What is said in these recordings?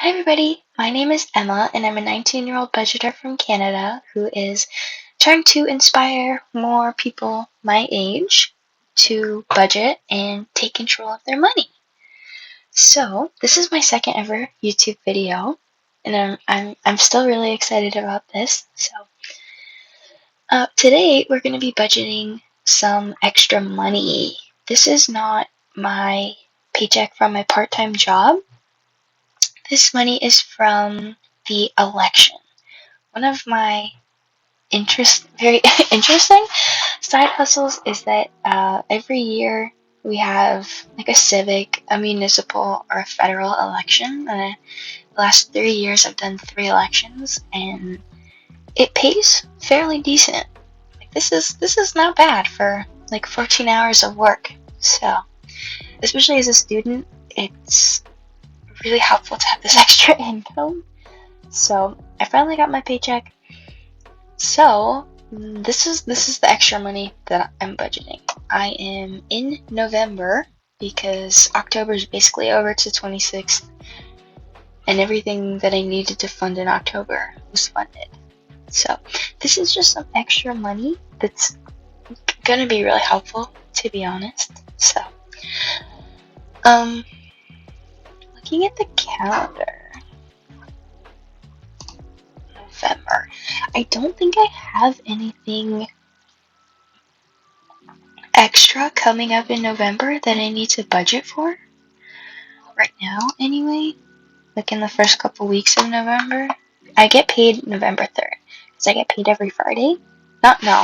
Hi everybody, my name is Emma and I'm a 19-year-old budgeter from Canada who is trying to inspire more people my age to budget and take control of their money. So, this is my second ever YouTube video and I'm still really excited about this. Today we're going to be budgeting some extra money. This is not my paycheck from my part-time job. This money is from the election. One of my very interesting side hustles is that every year we have like a civic, a municipal, or a federal election. And the last 3 years I've done 3 elections, and it pays fairly decent. Like this is not bad for like 14 hours of work. So, especially as a student, it's really helpful to have this extra income. So I finally got my paycheck. So this is the extra money that I'm budgeting. I am in November because October is basically over to 26th, and everything that I needed to fund in October was funded. So this is just some extra money that's gonna be really helpful, to be honest. So looking at the calendar, November. I don't think I have anything extra coming up in November that I need to budget for. Right now, anyway. Like in the first couple weeks of November. I get paid November 3rd. Because I get paid every Friday. No.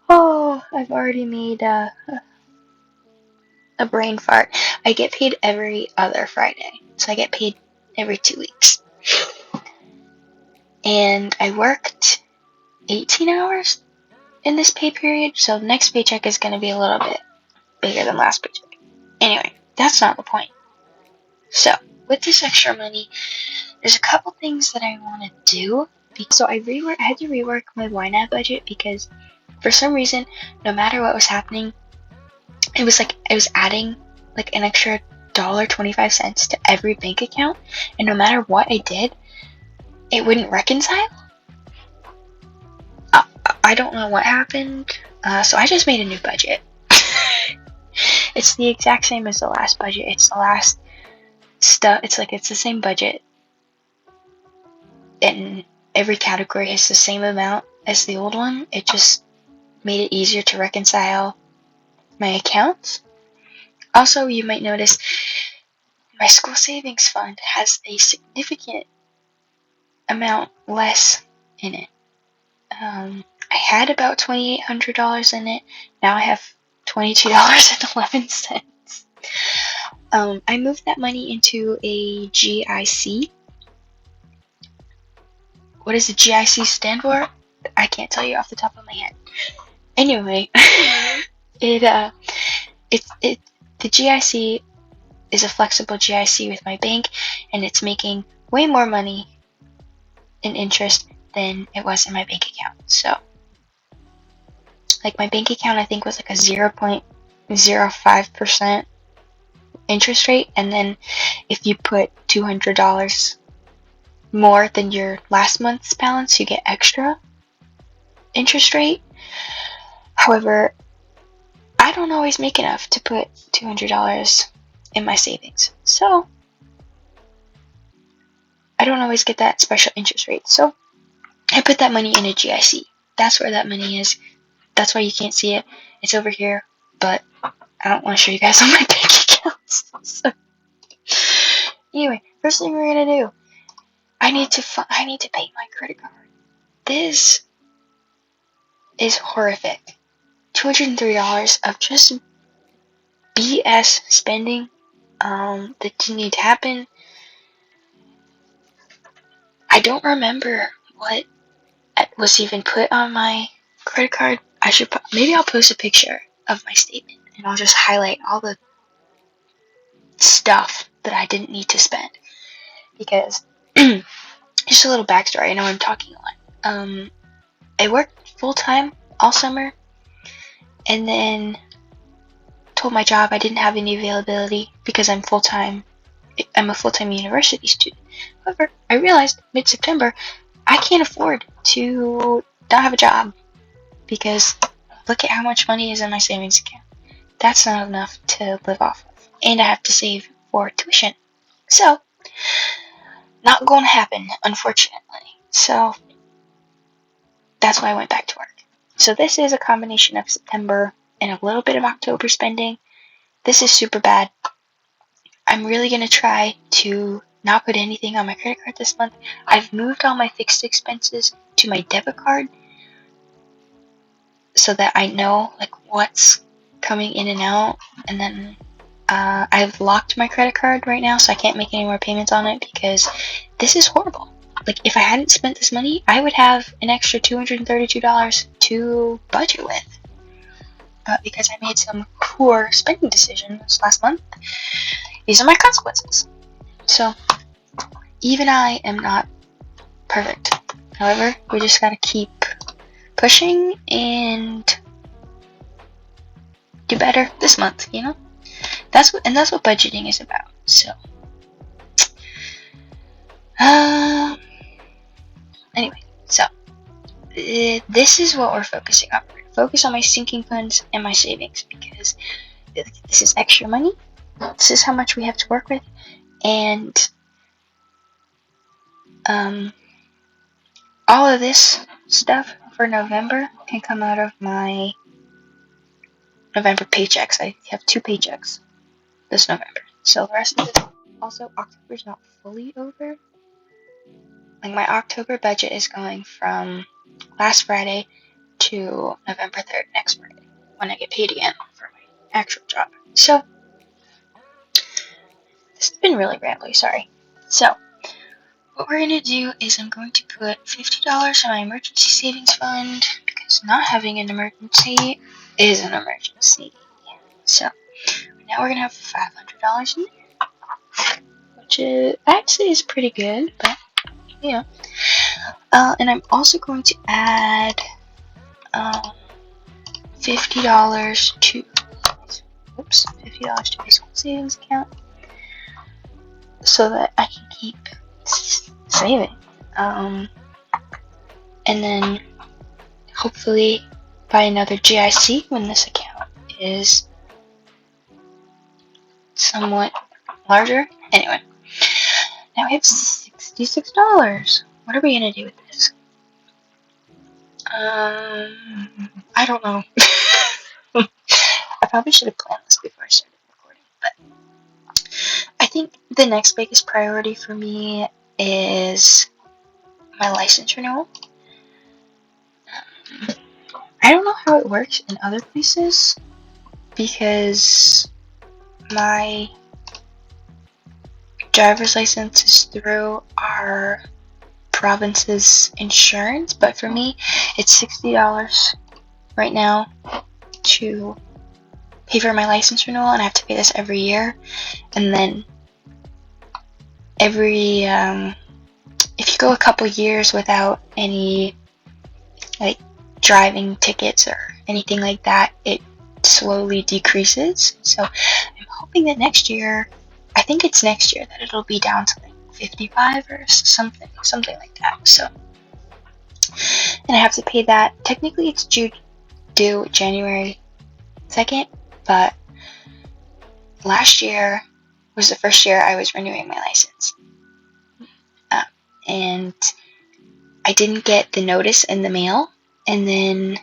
Oh, I've already made a brain fart. I get paid every other Friday. So I get paid every 2 weeks. And I worked 18 hours in this pay period, so next paycheck is going to be a little bit bigger than last paycheck. Anyway, that's not the point. So, with this extra money, there's a couple things that I want to do. So I had to rework my YNAB budget because for some reason, no matter what was happening, it was like I was adding like an extra $1.25 to every bank account, and no matter what I did, it wouldn't reconcile. I don't know what happened, so I just made a new budget. It's the exact same as the last budget. It's the last stuff. It's the same budget, and every category has the same amount as the old one. It just made it easier to reconcile my accounts. Also, you might notice my school savings fund has a significant amount less in it. I had about $2,800 in it. Now I have $22.11. I moved that money into a GIC. What does the GIC stand for? I can't tell you off the top of my head. Anyway, the GIC is a flexible GIC with my bank, and it's making way more money in interest than it was in my bank account. So, like my bank account, I think was like a 0.05% interest rate, and then if you put $200 more than your last month's balance, you get extra interest rate. However, I don't always make enough to put $200 in my savings, so I don't always get that special interest rate. So I put that money in a GIC. That's where that money is. That's why you can't see it. It's over here, but I don't want to show you guys all my bank accounts. So anyway, first thing we're gonna do, I need to pay my credit card. This is horrific. $203 of just BS spending that didn't need to happen. I don't remember what was even put on my credit card. Maybe I'll post a picture of my statement and I'll just highlight all the stuff that I didn't need to spend. Because just a little backstory. I know I'm talking a lot. I worked full time all summer, and then told my job I didn't have any availability because I'm a full-time university student. However, I realized mid-September I can't afford to not have a job because look at how much money is in my savings account. That's not enough to live off of. And I have to save for tuition. So, not going to happen, unfortunately. So, that's why I went back to work. So this is a combination of September and a little bit of October spending. This is super bad. I'm really going to try to not put anything on my credit card this month. I've moved all my fixed expenses to my debit card so that I know like what's coming in and out. And then I've locked my credit card right now, so I can't make any more payments on it because this is horrible. Like, if I hadn't spent this money, I would have an extra $232 to budget with. But because I made some poor spending decisions last month, these are my consequences. So, even I am not perfect. However, we just gotta keep pushing and do better this month, you know? That's what budgeting is about. So, anyway, so this is what we're focusing on. We're gonna focus on my sinking funds and my savings because this is extra money. This is how much we have to work with, and all of this stuff for November can come out of my November paychecks. I have 2 paychecks this November, so the rest of it. Also, October's not fully over. Like, my October budget is going from last Friday to November 3rd, next Friday, when I get paid again for my actual job. So, this has been really rambly, sorry. So, what we're going to do is I'm going to put $50 in my emergency savings fund, because not having an emergency is an emergency. So, now we're going to have $500 in there, which actually is pretty good, but, you know. And I'm also going to add $50 to my school savings account so that I can keep saving. And then hopefully buy another GIC when this account is somewhat larger. Anyway, now we have $66. What are we gonna do with this? I don't know. I probably should have planned this before I started recording, but I think the next biggest priority for me is my license renewal. I don't know how it works in other places because my driver's license is through our province's insurance, but for me, it's $60 right now to pay for my license renewal, and I have to pay this every year. And then every if you go a couple years without any like driving tickets or anything like that, it slowly decreases. So I'm hoping that next year, I think it's next year, that it'll be down to like 55 or something like that. So, and I have to pay that. Technically, it's due January 2nd, but last year was the first year I was renewing my license, and I didn't get the notice in the mail, and then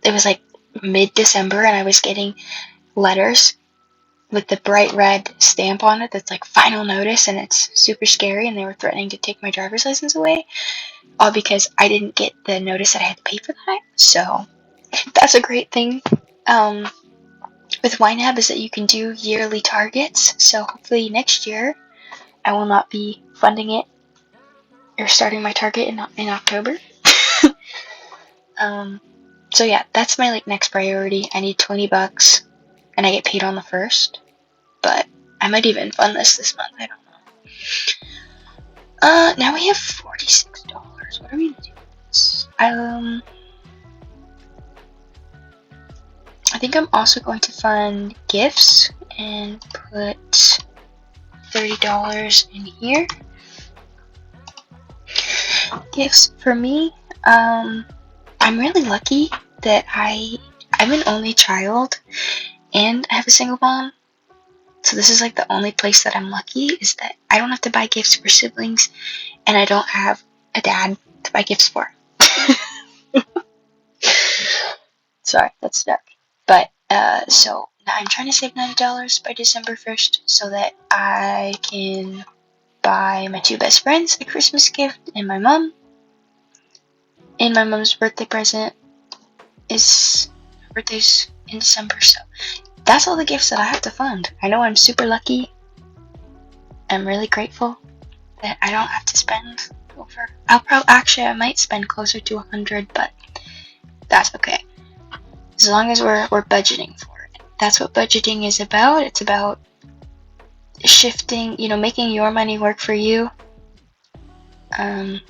it was like mid-December, and I was getting letters with the bright red stamp on it that's like final notice, and it's super scary, and they were threatening to take my driver's license away, all because I didn't get the notice that I had to pay for that. So that's a great thing with YNAB, is that you can do yearly targets. So hopefully next year I will not be funding it or starting my target in October. So yeah, that's my like next priority. I need $20, and I get paid on the 1st. But I might even fund this month. I don't know. Now we have $46. What are we gonna do with this? I I think I'm also going to fund gifts and put $30 in here. Gifts for me, I'm really lucky that I'm an only child and I have a single mom. So this is like the only place that I'm lucky, is that I don't have to buy gifts for siblings and I don't have a dad to buy gifts for. Sorry, that's dark. But, so now I'm trying to save $90 by December 1st so that I can buy my two best friends a Christmas gift and my mom. And my mom's birthday present is, her birthday's in December, so that's all the gifts that I have to fund. I know I'm super lucky. I'm really grateful that I don't have to spend over, I might spend closer to 100, but that's okay. As long as we're budgeting for it. That's what budgeting is about. It's about shifting, making your money work for you, and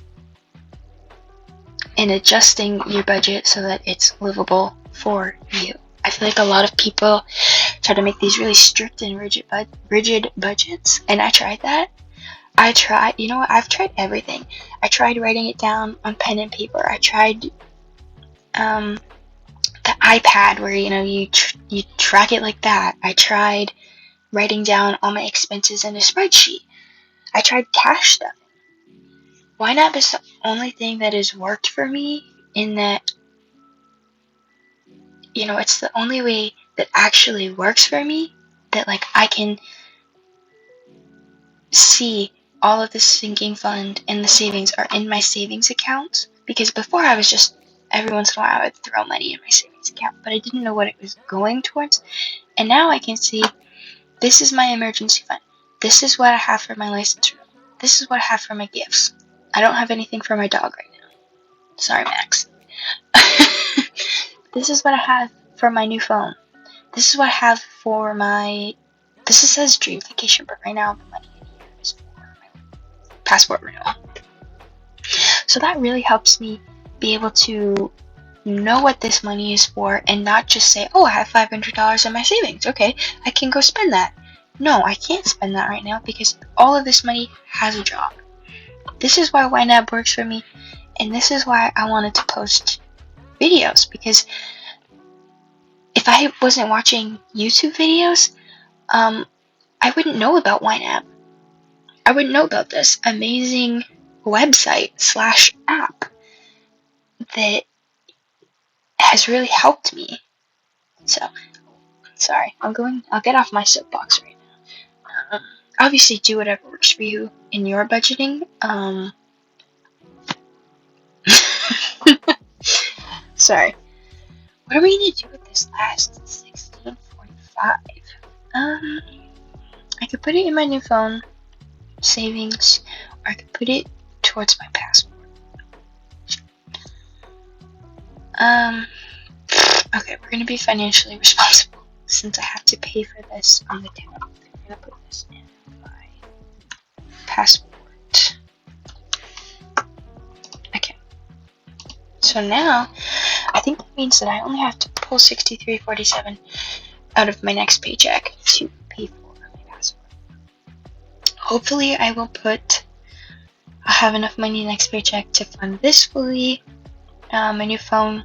adjusting your budget so that it's livable for you. I feel like a lot of people try to make these really strict and rigid budgets, and I tried that. I've tried everything. I tried writing it down on pen and paper. I tried the iPad where you track it like that. I tried writing down all my expenses in a spreadsheet. I tried cash stuff. YNAB is the only thing that has worked for me, in that it's the only way that actually works for me, that like I can see all of the sinking fund and the savings are in my savings account. Because before I was just, every once in a while I would throw money in my savings account, but I didn't know what it was going towards. And now I can see, this is my emergency fund. This is what I have for my license renewal. This is what I have for my gifts. I don't have anything for my dog right now. Sorry, Max. This is what I have for my new phone. This is what I have for my, this says dream vacation, but right now the money in here is for my passport renewal. So that really helps me be able to know what this money is for, and not just say, oh, I have $500 in my savings. Okay, I can go spend that. No, I can't spend that right now because all of this money has a job. This is why YNAB works for me, and this is why I wanted to post videos, because if I wasn't watching YouTube videos, I wouldn't know about YNAB. I wouldn't know about this amazing website / app that has really helped me. So, sorry, I'll get off my soapbox right now. Obviously, do whatever works for you in your budgeting. Sorry. What are we gonna do with this last 1645? I could put it in my new phone savings, or I could put it towards my passport. Okay, we're gonna be financially responsible since I have to pay for this on the tab. I'm gonna put this in my passport. Okay. So now, I think that means that I only have to pull $63.47 out of my next paycheck to pay for my passport. Hopefully, I'll have enough money next paycheck to fund this fully. My new phone.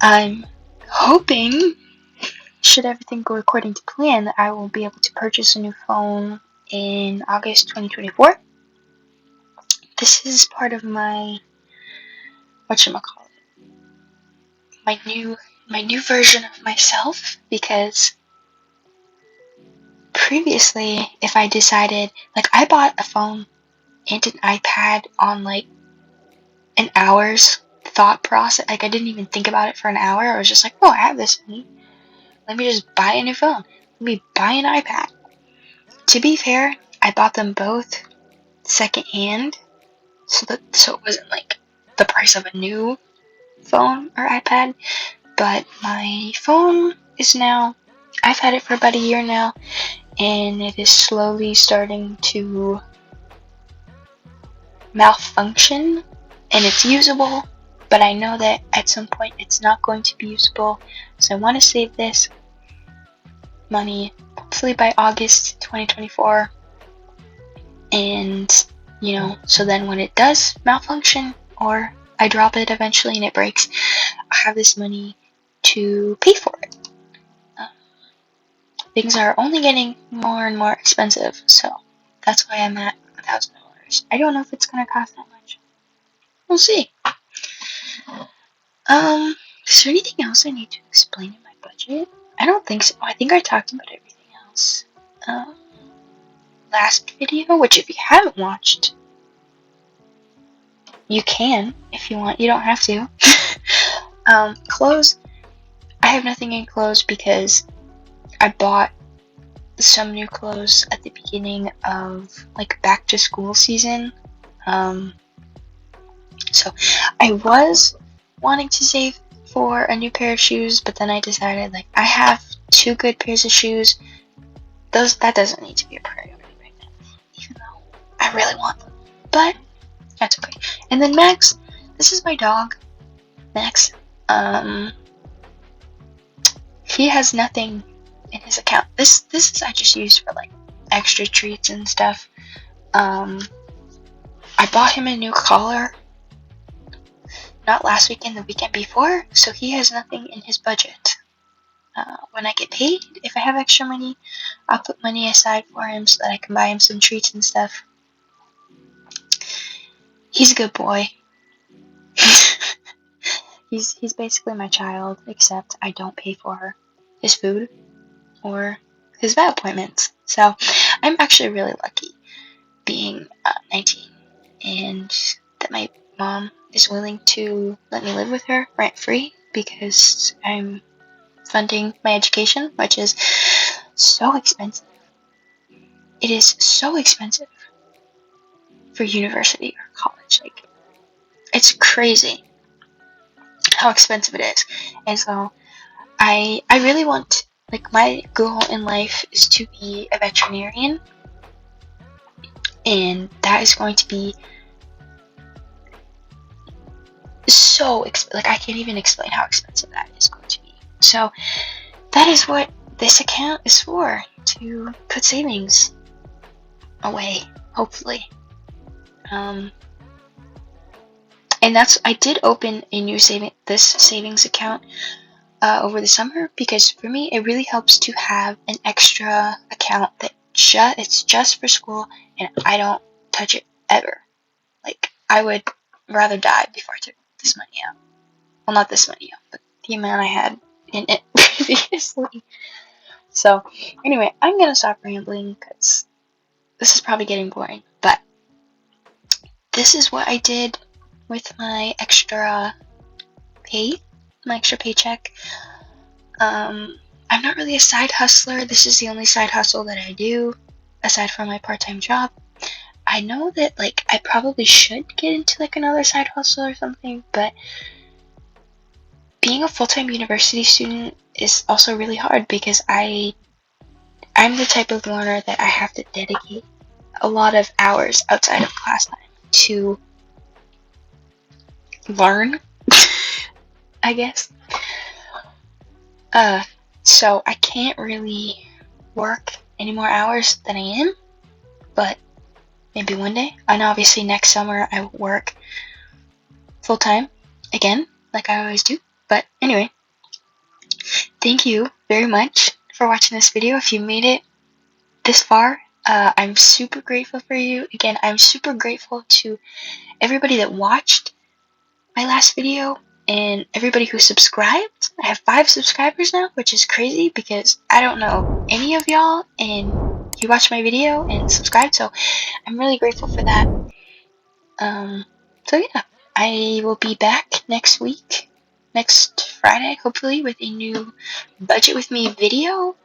I'm hoping, should everything go according to plan, that I will be able to purchase a new phone in August 2024. This is part of my, my new version of myself, because previously, if I decided, like, I bought a phone and an iPad on like an hour's thought process. Like, I didn't even think about it for an hour. I was just like, oh, I have this money. Let me just buy a new phone. Let me buy an iPad. To be fair, I bought them both secondhand, so it wasn't like the price of a new phone or iPad. But my phone is now, I've had it for about a year now, and it is slowly starting to malfunction, and it's usable, but I know that at some point it's not going to be usable, so I want to save this money hopefully by August 2024, and so then when it does malfunction or I drop it eventually and it breaks, I have this money to pay for it. Things are only getting more and more expensive, so that's why I'm at $1,000. I don't know if it's gonna cost that much. We'll see. Is there anything else I need to explain in my budget? I don't think so. I think I talked about everything else. Last video, which if you haven't watched, you can if you want. You don't have to. Clothes. I have nothing in clothes because I bought some new clothes at the beginning of like back to school season. So I was wanting to save for a new pair of shoes, but then I decided like I have 2 good pairs of shoes. That doesn't need to be a priority right now, even though I really want them. But that's okay. And then Max, this is my dog, Max. He has nothing in his account. This is I just use for like extra treats and stuff. I bought him a new collar, not last weekend, the weekend before, so he has nothing in his budget. When I get paid, if I have extra money, I'll put money aside for him so that I can buy him some treats and stuff. He's a good boy. He's basically my child, except I don't pay for his food or his vet appointments. So I'm actually really lucky being 19 and that my mom is willing to let me live with her rent-free because I'm funding my education, which is so expensive. It is so expensive for university or college. Like, it's crazy how expensive it is. And so I really want, like, my goal in life is to be a veterinarian, and that is going to be so like I can't even explain how expensive that is going to be. So that is what this account is for, to put savings away, hopefully. And I did open a new savings account over the summer because for me it really helps to have an extra account that it's just for school and I don't touch it ever. Like, I would rather die before I took this money out. Well, not this money out, but the amount I had in it previously. So, anyway, I'm gonna stop rambling because this is probably getting boring, but this is what I did with my extra paycheck. I'm not really a side hustler. This is the only side hustle that I do, aside from my part-time job. I know that, like, I probably should get into, like, another side hustle or something, but being a full-time university student is also really hard because I'm the type of learner that I have to dedicate a lot of hours outside of class time to learn, I guess. So I can't really work any more hours than I am, but maybe one day. And obviously next summer I will work full-time again, like I always do. But anyway, thank you very much for watching this video. If you made it this far, I'm super grateful for you. Again, I'm super grateful to everybody that watched my last video and everybody who subscribed. I have 5 subscribers now, which is crazy because I don't know any of y'all and you watched my video and subscribed, so I'm really grateful for that. So yeah, I will be back next week, next Friday, hopefully, with a new Budget With Me video.